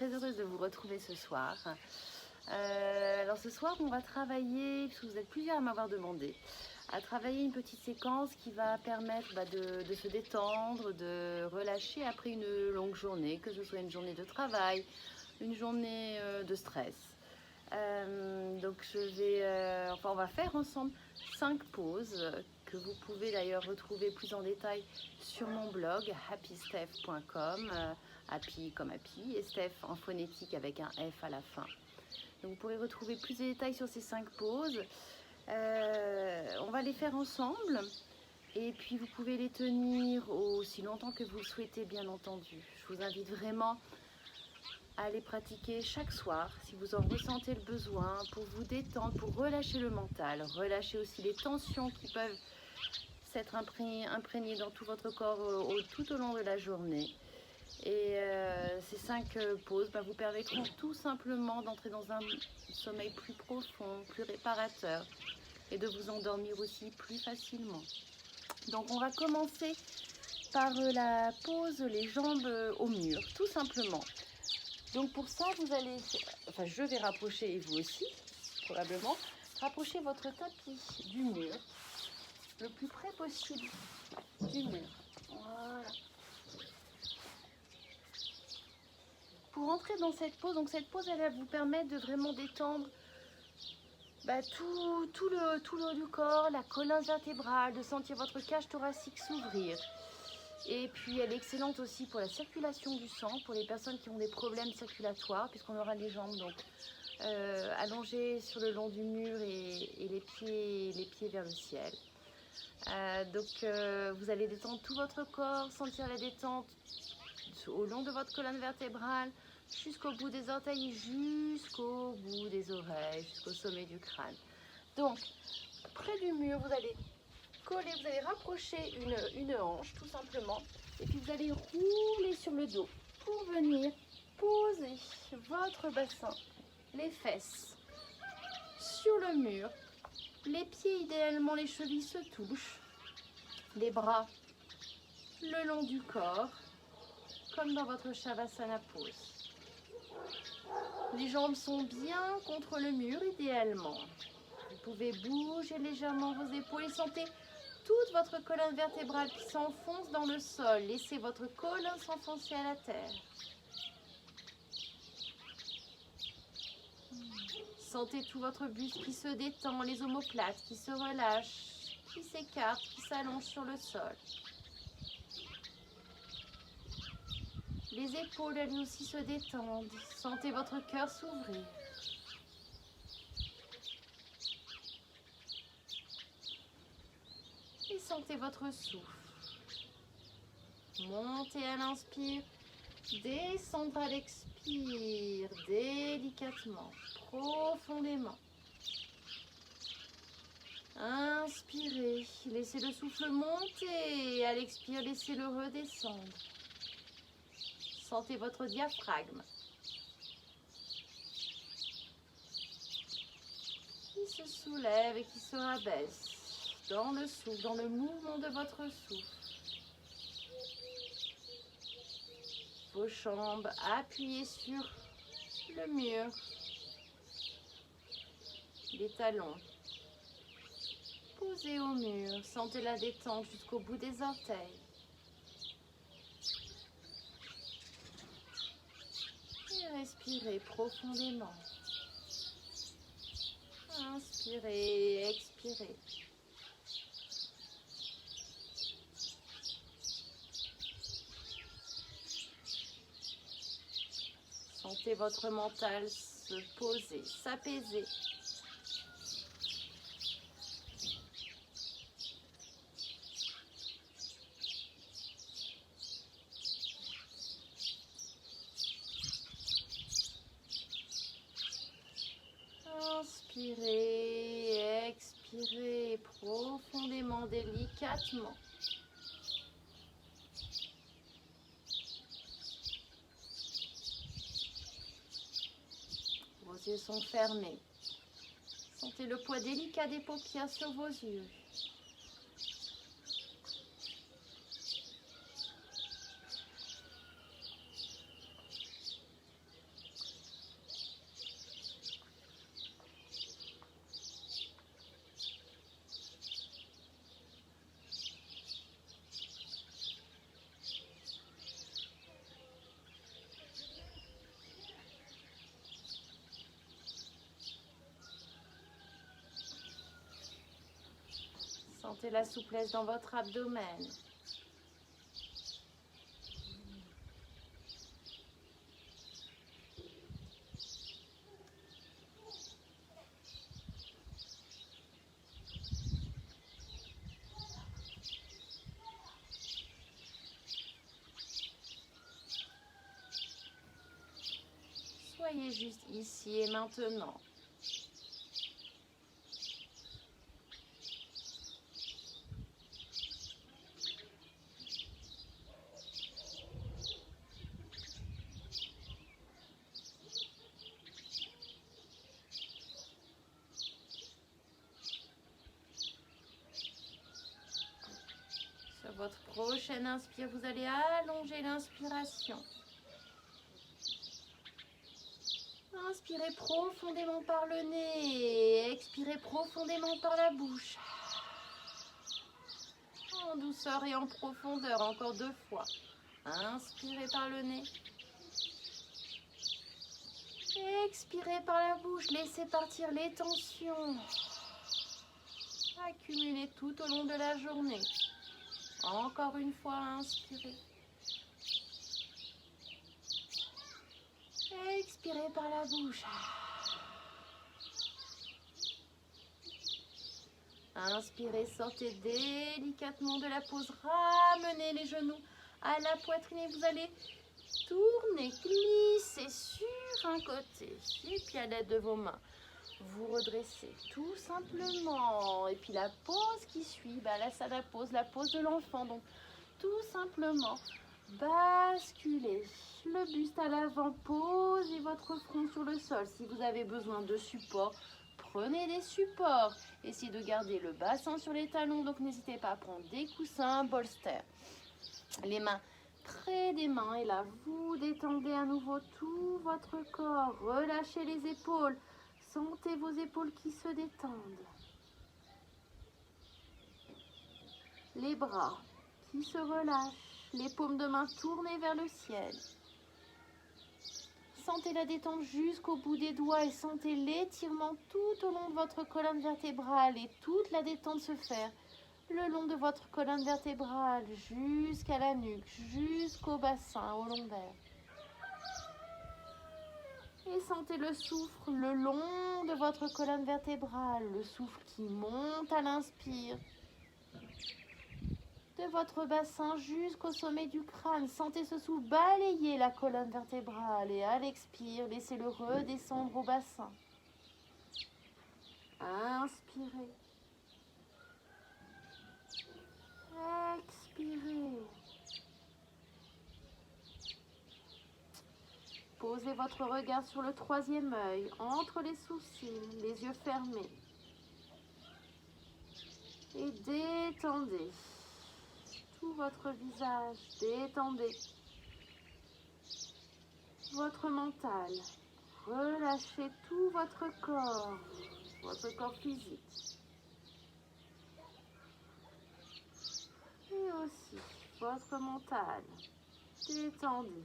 très heureuse de vous retrouver ce soir. Alors ce soir, on va travailler, parce que vous êtes plusieurs à m'avoir demandé, à travailler une petite séquence qui va permettre de se détendre, de relâcher après une longue journée, que ce soit une journée de travail, une journée de stress. Donc on va faire ensemble 5 pauses que vous pouvez d'ailleurs retrouver plus en détail sur mon blog happysteph.com, happy comme happy et Steph en phonétique avec un F à la fin. Donc vous pourrez retrouver plus de détails sur ces 5 pauses. On va les faire ensemble et puis vous pouvez les tenir aussi longtemps que vous le souhaitez, bien entendu. Je vous invite vraiment à les pratiquer chaque soir si vous en ressentez le besoin, pour vous détendre, pour relâcher le mental, relâcher aussi les tensions qui peuvent s'être imprégnées dans tout votre corps tout au long de la journée. Et ces 5 pauses vous permettront tout simplement d'entrer dans un sommeil plus profond, plus réparateur et de vous endormir aussi plus facilement. Donc on va commencer par la pause les jambes au mur, tout simplement. Donc pour ça, je vais rapprocher, et vous aussi, probablement, rapprocher votre tapis du mur, le plus près possible du mur. Voilà. Pour entrer dans cette pause, elle va vous permettre de vraiment détendre tout le haut du corps, la colonne vertébrale, de sentir votre cage thoracique s'ouvrir. Et puis elle est excellente aussi pour la circulation du sang, pour les personnes qui ont des problèmes circulatoires, puisqu'on aura les jambes allongées sur le long du mur et les pieds vers le ciel. Vous allez détendre tout votre corps, sentir la détente au long de votre colonne vertébrale, jusqu'au bout des orteils, jusqu'au bout des oreilles, jusqu'au sommet du crâne. Donc, près du mur, vous allez rapprocher une hanche, tout simplement, et puis vous allez rouler sur le dos pour venir poser votre bassin, les fesses sur le mur, les pieds, idéalement les chevilles se touchent, les bras le long du corps, comme dans votre Shavasana pose. Les jambes sont bien contre le mur, idéalement. Vous pouvez bouger légèrement vos épaules et sentez toute votre colonne vertébrale qui s'enfonce dans le sol. Laissez votre colonne s'enfoncer à la terre. Sentez tout votre buste qui se détend, les omoplates qui se relâchent, qui s'écartent, qui s'allongent sur le sol. Les épaules, elles aussi, se détendent. Sentez votre cœur s'ouvrir. Et sentez votre souffle. Montez à l'inspire, descendre à l'expire, délicatement, profondément. Inspirez, laissez le souffle monter, à l'expire, laissez-le redescendre. Sentez votre diaphragme qui se soulève et qui se rabaisse dans le souffle, dans le mouvement de votre souffle. Vos jambes appuyées sur le mur, les talons posés au mur. Sentez la détente jusqu'au bout des orteils. Et respirez profondément. Inspirez, expirez. Sentez votre mental se poser, s'apaiser. Inspirez, expirez profondément, délicatement. Vos yeux sont fermés. Sentez le poids délicat des paupières sur vos yeux. Sentez la souplesse dans votre abdomen. Soyez juste ici et maintenant. Sur votre prochaine inspire, vous allez allonger l'inspiration. Inspirez profondément par le nez et expirez profondément par la bouche. En douceur et en profondeur, encore 2 fois. Inspirez par le nez. Expirez par la bouche, laissez partir les tensions. Accumulez tout au long de la journée. Encore une fois, inspirez. Expirez par la bouche. Inspirez, sortez délicatement de la pose. Ramenez les genoux à la poitrine et vous allez tourner, glisser sur un côté. Et puis à l'aide de vos mains, vous redressez tout simplement. Et puis la pose qui suit, là c'est la pose de l'enfant. Donc tout simplement, basculez le buste à l'avant, posez votre front sur le sol. Si vous avez besoin de support, prenez des supports. Essayez de garder le bassin sur les talons, donc n'hésitez pas à prendre des coussins, bolster. Les mains près des mains et là, vous détendez à nouveau tout votre corps. Relâchez les épaules. Sentez vos épaules qui se détendent. Les bras qui se relâchent. Les paumes de main tournées vers le ciel. Sentez la détente jusqu'au bout des doigts et sentez l'étirement tout au long de votre colonne vertébrale et toute la détente se faire le long de votre colonne vertébrale jusqu'à la nuque, jusqu'au bassin, au lombaire. Et sentez le souffle le long de votre colonne vertébrale, le souffle qui monte à l'inspire. De votre bassin jusqu'au sommet du crâne. Sentez ce souffle balayer la colonne vertébrale et à l'expire, laissez-le redescendre au bassin. Inspirez. Expirez. Posez votre regard sur le 3e œil, entre les sourcils, les yeux fermés. Et détendez tout votre visage, détendez votre mental, relâchez tout votre corps physique. Et aussi votre mental, détendez.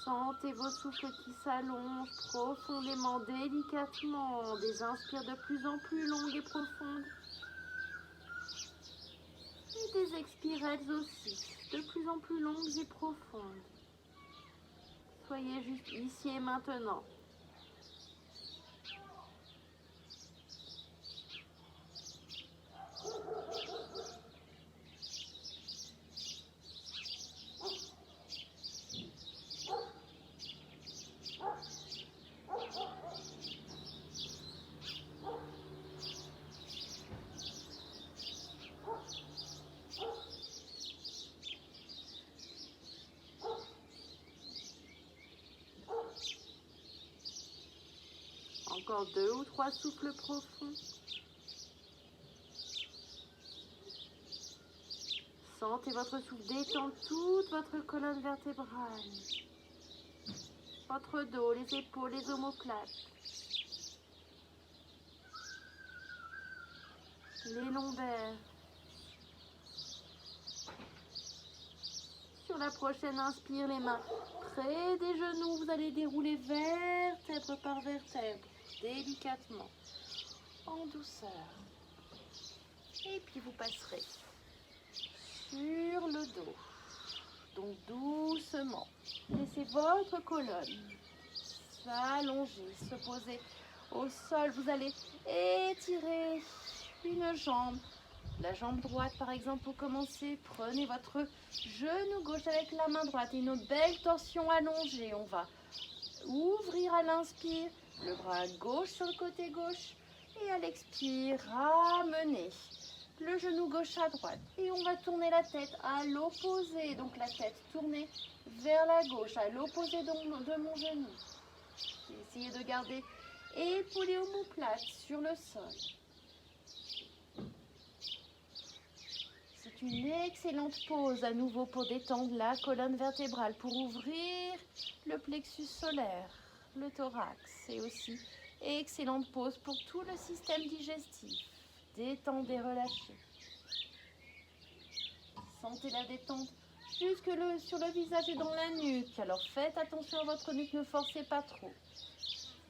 Sentez vos souffles qui s'allongent profondément, délicatement, des inspires de plus en plus longues et profondes. Et des expires elles aussi, de plus en plus longues et profondes. Soyez juste ici et maintenant. Encore 2 ou 3 souffles profonds. Sentez votre souffle détendre toute votre colonne vertébrale. Votre dos, les épaules, les omoplates. Les lombaires. Sur la prochaine inspire, les mains près des genoux. Vous allez dérouler vertèbre par vertèbre, délicatement, en douceur. Et puis vous passerez sur le dos. Donc doucement, laissez votre colonne s'allonger, se poser au sol. Vous allez étirer une jambe. La jambe droite, par exemple, pour commencer, prenez votre genou gauche avec la main droite et une belle torsion allongée. On va ouvrir à l'inspire, le bras gauche sur le côté gauche et à l'expire, ramener le genou gauche à droite. Et on va tourner la tête à l'opposé, donc la tête tournée vers la gauche, à l'opposé de mon genou. Essayez de garder épaulé omoplate sur le sol. C'est une excellente pause à nouveau pour détendre la colonne vertébrale, pour ouvrir le plexus solaire, le thorax. Et aussi excellente pause pour tout le système digestif. Détendez, relâchez. Sentez la détente jusque sur le visage et dans la nuque. Alors faites attention à votre nuque, ne forcez pas trop.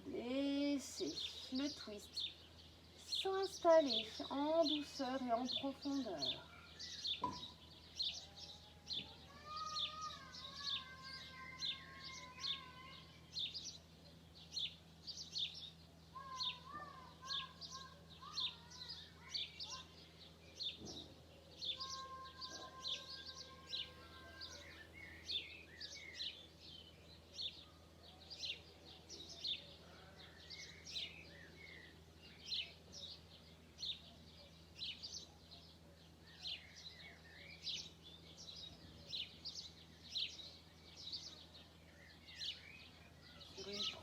Laissez le twist s'installer en douceur et en profondeur.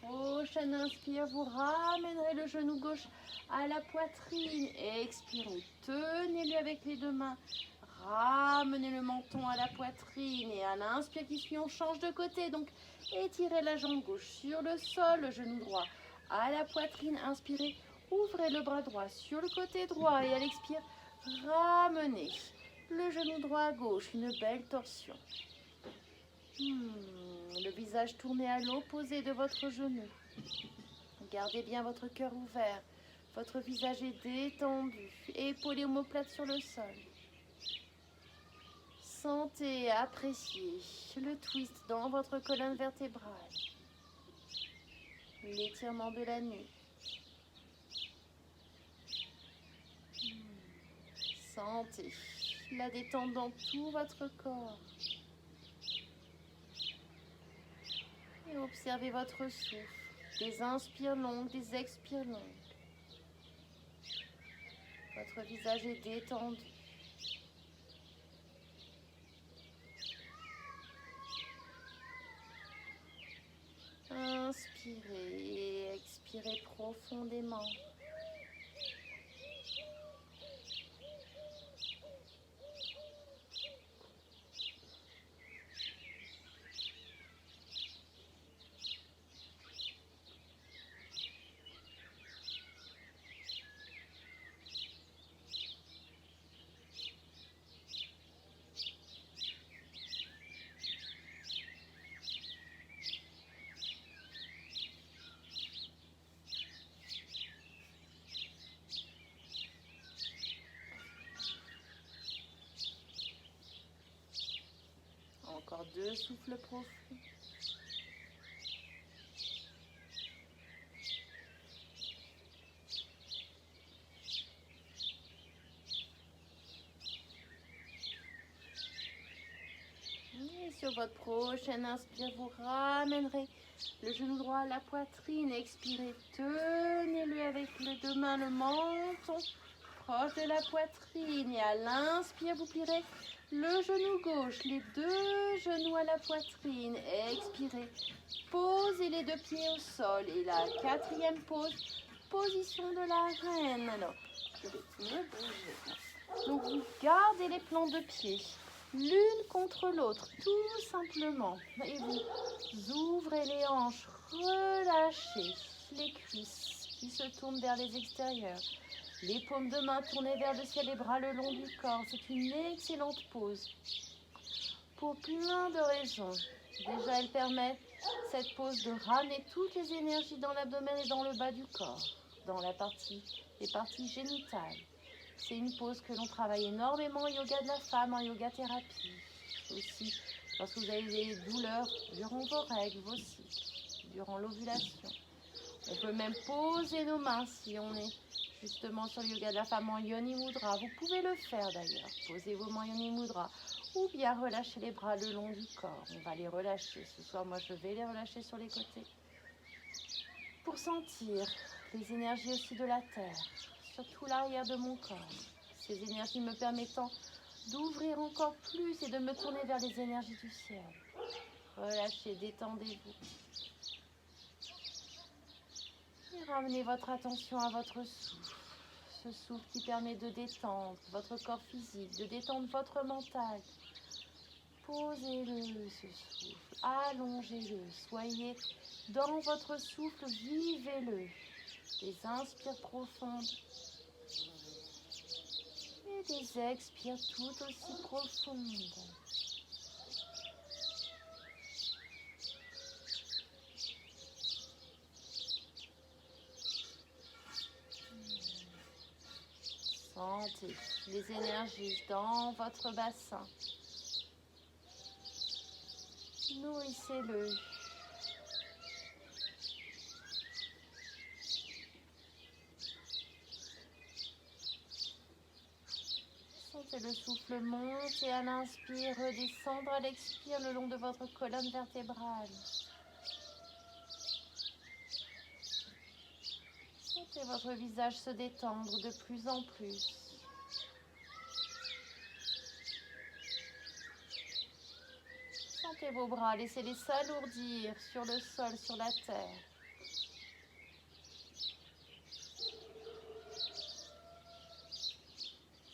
Prochaine inspire, vous ramènerez le genou gauche à la poitrine. Expirez, tenez-le avec les deux mains. Ramenez le menton à la poitrine. Et à l'inspire qui suit, on change de côté. Donc, étirez la jambe gauche sur le sol, le genou droit à la poitrine. Inspirez, ouvrez le bras droit sur le côté droit. Et à l'expire, ramenez le genou droit à gauche. Une belle torsion. Le visage tourné à l'opposé de votre genou. Gardez bien votre cœur ouvert. Votre visage est détendu. Épaulé omoplate sur le sol. Sentez, appréciez le twist dans votre colonne vertébrale. L'étirement de la nuque. Sentez la détente dans tout votre corps. Et observez votre souffle. Des inspires longues, des expires longues. Votre visage est détendu. Inspirez et expirez profondément. Encore 2 souffles profonds. Et sur votre prochaine inspire, vous ramènerez le genou droit à la poitrine. Expirez, tenez-le avec les deux mains, le menton proche de la poitrine. Et à l'inspire, vous plierez le genou gauche, les deux genoux à la poitrine. Expirez, posez les deux pieds au sol. Et la 4e pause, position de la reine. Alors, je vais me bouger. Donc, vous gardez les plans de pied l'une contre l'autre, tout simplement. Et vous ouvrez les hanches, relâchez les cuisses qui se tournent vers les extérieurs. Les paumes de main tournées vers le ciel, les bras le long du corps. C'est une excellente pose pour plein de raisons. Déjà, elle permet, cette pose, de ramener toutes les énergies dans l'abdomen et dans le bas du corps, dans les parties génitales. C'est une pose que l'on travaille énormément en yoga de la femme, en yoga thérapie. Aussi, lorsque vous avez des douleurs durant vos règles, vos cycles, durant l'ovulation. On peut même poser nos mains si on est justement sur le yoga de la femme en Yoni Mudra. Vous pouvez le faire d'ailleurs. Posez vos mains en Yoni Mudra. Ou bien relâchez les bras le long du corps. On va les relâcher. Ce soir, moi, je vais les relâcher sur les côtés. Pour sentir les énergies aussi de la terre, sur tout l'arrière de mon corps. Ces énergies me permettant d'ouvrir encore plus et de me tourner vers les énergies du ciel. Relâchez, détendez-vous. Et ramenez votre attention à votre souffle. Ce souffle qui permet de détendre votre corps physique, de détendre votre mental. Posez-le, ce souffle. Allongez-le. Soyez dans votre souffle, vivez-le. Des inspires profondes et des expires tout aussi profondes. Sentez les énergies dans votre bassin. Nourrissez-le. Sentez le souffle monter à l'inspire, redescendre à l'expire le long de votre colonne vertébrale. Sentez votre visage se détendre de plus en plus. Sentez vos bras, laissez-les s'alourdir sur le sol, sur la terre.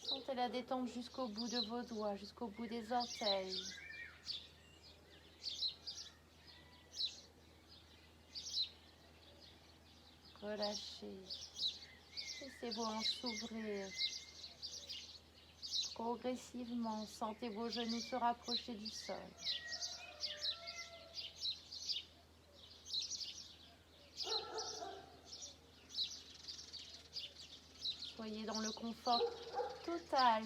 Sentez la détente jusqu'au bout de vos doigts, jusqu'au bout des orteils. Relâchez. Laissez vos hanches s'ouvrir. Progressivement, sentez vos genoux se rapprocher du sol. Soyez dans le confort total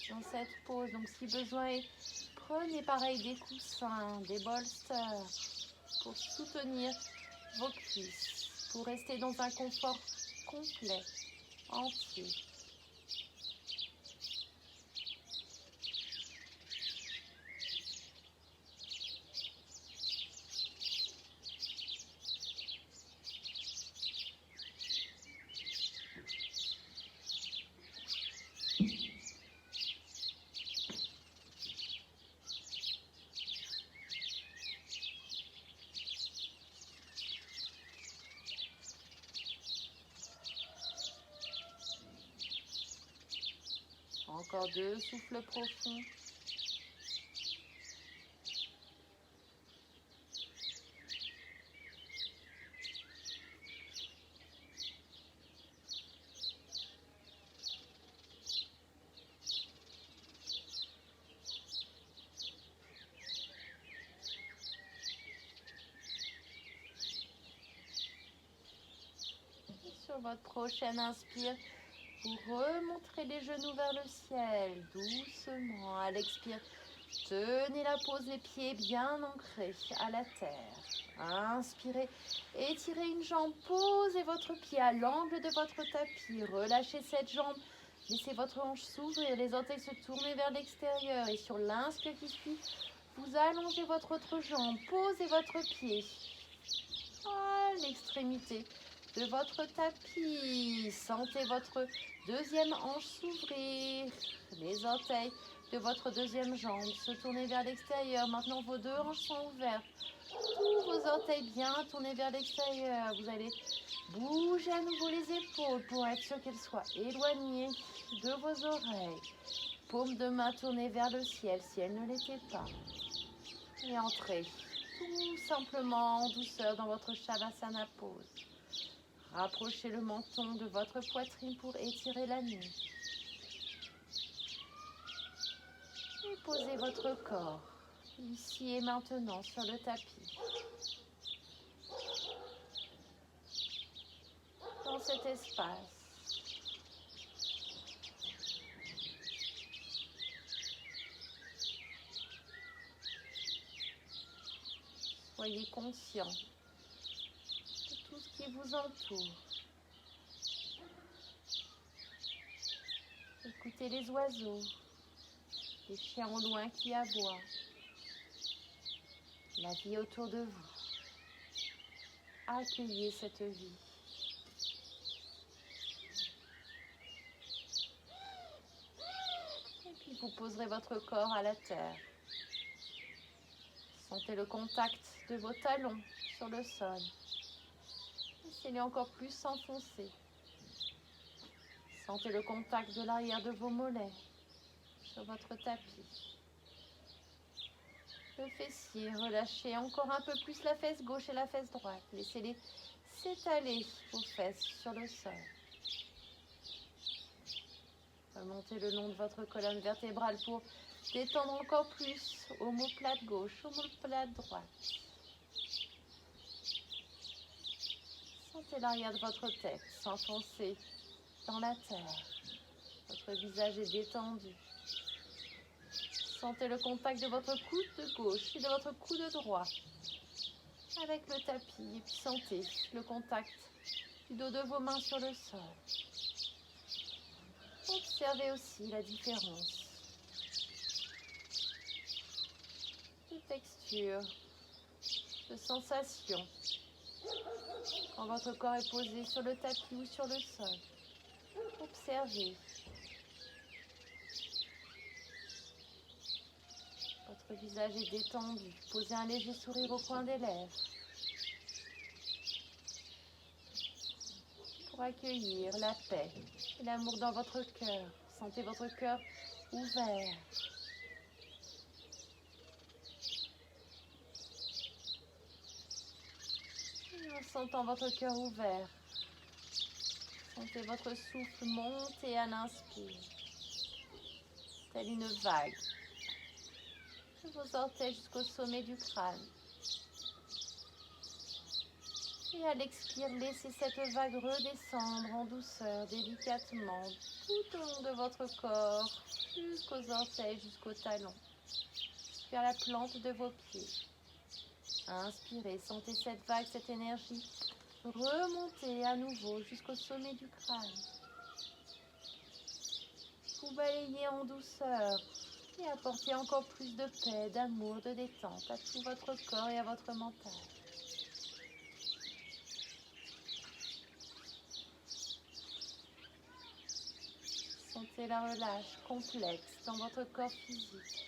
dans cette pose. Donc si besoin est, prenez pareil des coussins, des bolsters pour soutenir vos cuisses, pour rester dans un confort complet, entier. Encore 2 souffles profonds. Sur votre prochaine inspire, vous remonterez les genoux vers le ciel, doucement. À l'expire, tenez la pose, les pieds bien ancrés à la terre. Inspirez, étirez une jambe, posez votre pied à l'angle de votre tapis. Relâchez cette jambe, laissez votre hanche s'ouvrir, les orteils se tourner vers l'extérieur. Et sur l'inspire qui suit, vous allongez votre autre jambe, posez votre pied à l'extrémité de votre tapis. Sentez votre deuxième hanche s'ouvrir, les orteils de votre deuxième jambe se tourner vers l'extérieur. Maintenant, vos 2 hanches sont ouvertes. Tous vos orteils bien tournés vers l'extérieur. Vous allez bouger à nouveau les épaules pour être sûr qu'elles soient éloignées de vos oreilles. Paume de main tournée vers le ciel si elle ne l'était pas. Et entrez tout simplement en douceur dans votre Shavasana pose. Rapprochez le menton de votre poitrine pour étirer la nuque. Et posez votre corps ici et maintenant sur le tapis. Dans cet espace. Soyez conscient de tout ce qui vous entoure. Écoutez les oiseaux, les chiens au loin qui aboient, la vie autour de vous. Accueillez cette vie. Et puis vous poserez votre corps à la terre. Sentez le contact de vos talons sur le sol. Laissez-les encore plus s'enfoncer. Sentez le contact de l'arrière de vos mollets sur votre tapis. Le fessier, relâchez encore un peu plus la fesse gauche et la fesse droite. Laissez-les s'étaler vos fesses sur le sol. Remontez le long de votre colonne vertébrale pour détendre encore plus omoplate gauche, omoplate droite. Sentez l'arrière de votre tête s'enfoncer dans la terre. Votre visage est détendu. Sentez le contact de votre coude de gauche et de votre coude droit avec le tapis. Et puis sentez le contact du dos de vos mains sur le sol. Observez aussi la différence de texture, de sensation quand votre corps est posé sur le tapis ou sur le sol. Observez. Votre visage est détendu. Posez un léger sourire au coin des lèvres pour accueillir la paix et l'amour dans votre cœur. Sentez votre cœur ouvert. Et en sentant votre cœur ouvert, sentez votre souffle monter à l'inspire, telle une vague, de vos orteils jusqu'au sommet du crâne. Et à l'expire, laissez cette vague redescendre en douceur, délicatement, tout au long de votre corps, jusqu'aux orteils, jusqu'aux talons, vers la plante de vos pieds. Inspirez, sentez cette vague, cette énergie remonter à nouveau jusqu'au sommet du crâne. Vous balayez en douceur et apportez encore plus de paix, d'amour, de détente à tout votre corps et à votre mental. Sentez la relâche complète dans votre corps physique.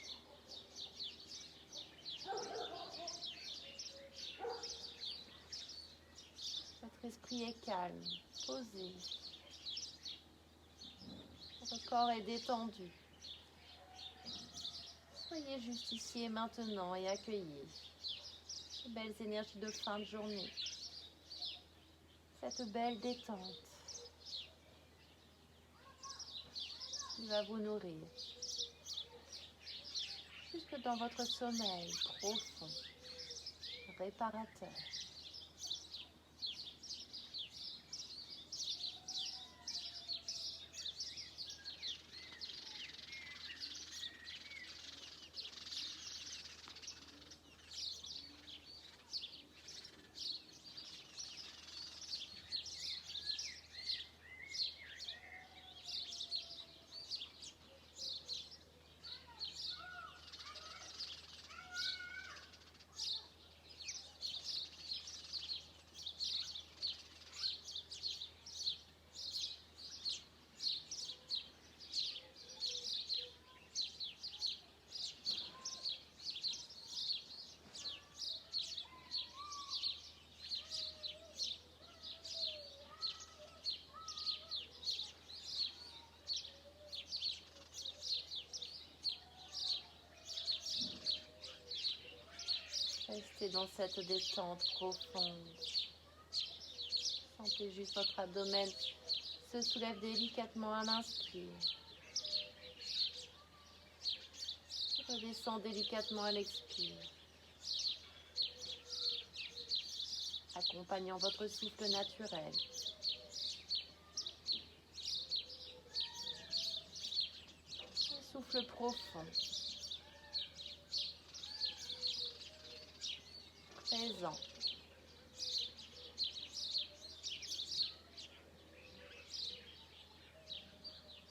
Votre esprit est calme, posé. Votre corps est détendu. Soyez juste ici et maintenant et accueillez ces belles énergies de fin de journée. Cette belle détente qui va vous nourrir jusque dans votre sommeil profond, réparateur. Restez dans cette détente profonde. Sentez juste votre abdomen se soulève délicatement à l'inspire. Redescend délicatement à l'expire. Accompagnant votre souffle naturel. Un souffle profond. Présent.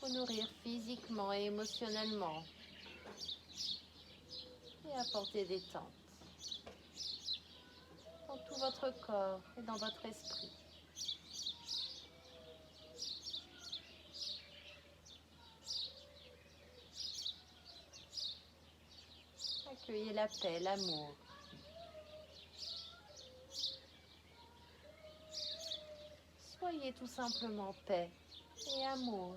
Pour nourrir physiquement et émotionnellement. Et apporter détente dans tout votre corps et dans votre esprit. Accueillez la paix, l'amour. Soyez tout simplement paix et amour.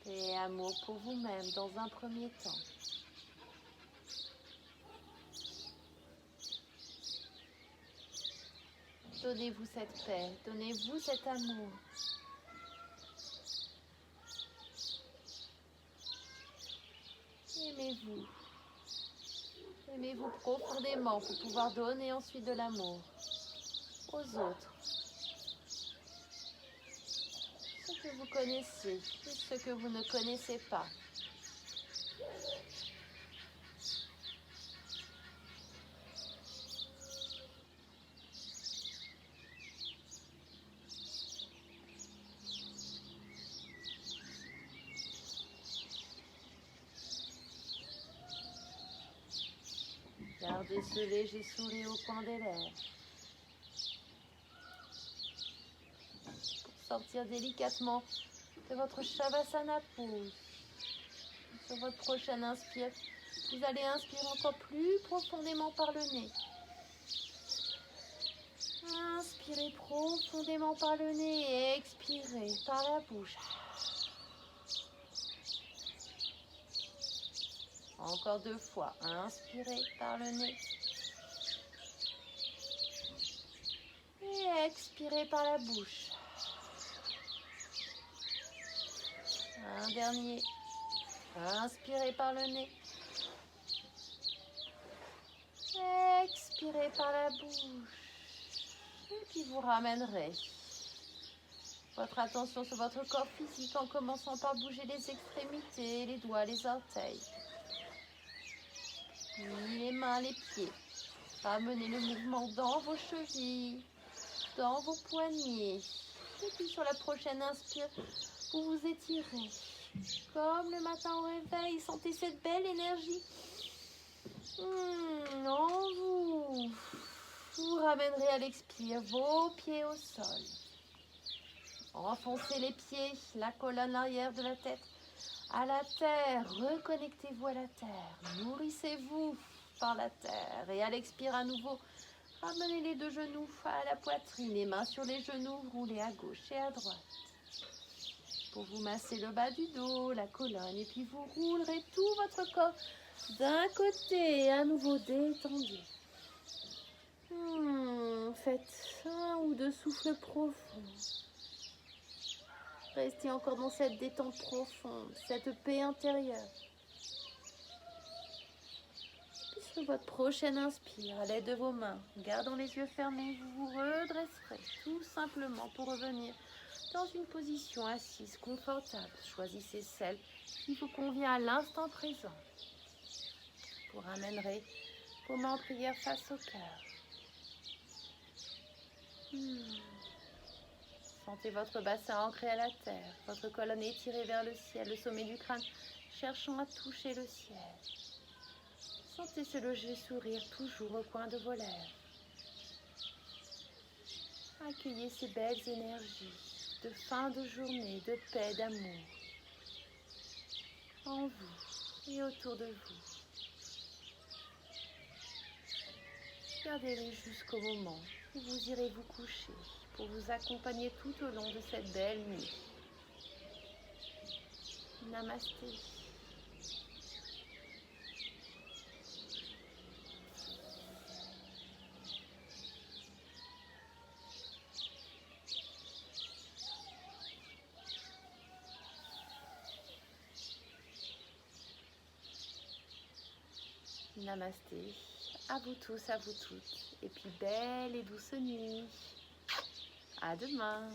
Paix et amour pour vous-même dans un premier temps. Donnez-vous cette paix, donnez-vous cet amour. Aimez-vous. Aimez-vous profondément pour pouvoir donner ensuite de l'amour aux autres. Ceux que vous connaissez et ceux que vous ne connaissez pas. Gardez ce léger sourire au coin des lèvres. Pour sortir délicatement de votre Shavasana pose. Sur votre prochaine inspire, vous allez inspirer encore plus profondément par le nez. Inspirez profondément par le nez et expirez par la bouche. Encore 2 fois. Inspirez par le nez. Et expirez par la bouche. Un dernier. Inspirez par le nez. Expirez par la bouche. Et puis vous ramènerez votre attention sur votre corps physique en commençant par bouger les extrémités, les doigts, les orteils. Puis les mains, les pieds. Ramenez le mouvement dans vos chevilles, dans vos poignets. Et puis sur la prochaine inspire, vous vous étirez. Comme le matin au réveil, sentez cette belle énergie en vous. Vous ramènerez à l'expire vos pieds au sol. Enfoncez les pieds, la colonne arrière de la tête à la terre. Reconnectez-vous à la terre. Nourrissez-vous par la terre. Et à l'expire à nouveau, ramenez les 2 genoux à la poitrine. Les mains sur les genoux, roulez à gauche et à droite. Pour vous masser le bas du dos, la colonne. Et puis vous roulerez tout votre corps d'un côté, à nouveau détendu. Faites 1 ou 2 souffles profonds. Restez encore dans cette détente profonde, cette paix intérieure. Puis sur votre prochaine inspire, à l'aide de vos mains, gardant les yeux fermés, vous vous redresserez tout simplement pour revenir dans une position assise confortable. Choisissez celle qui vous convient à l'instant présent. Vous ramènerez vos mains en prière face au cœur. Sentez votre bassin ancré à la terre, votre colonne étirée vers le ciel, le sommet du crâne cherchant à toucher le ciel. Sentez ce léger sourire toujours au coin de vos lèvres. Accueillez ces belles énergies de fin de journée, de paix, d'amour en vous et autour de vous. Gardez-les jusqu'au moment où vous irez vous coucher pour vous accompagner tout au long de cette belle nuit. Namasté. Namasté. À vous tous, à vous toutes. Et puis belle et douce nuit. À demain.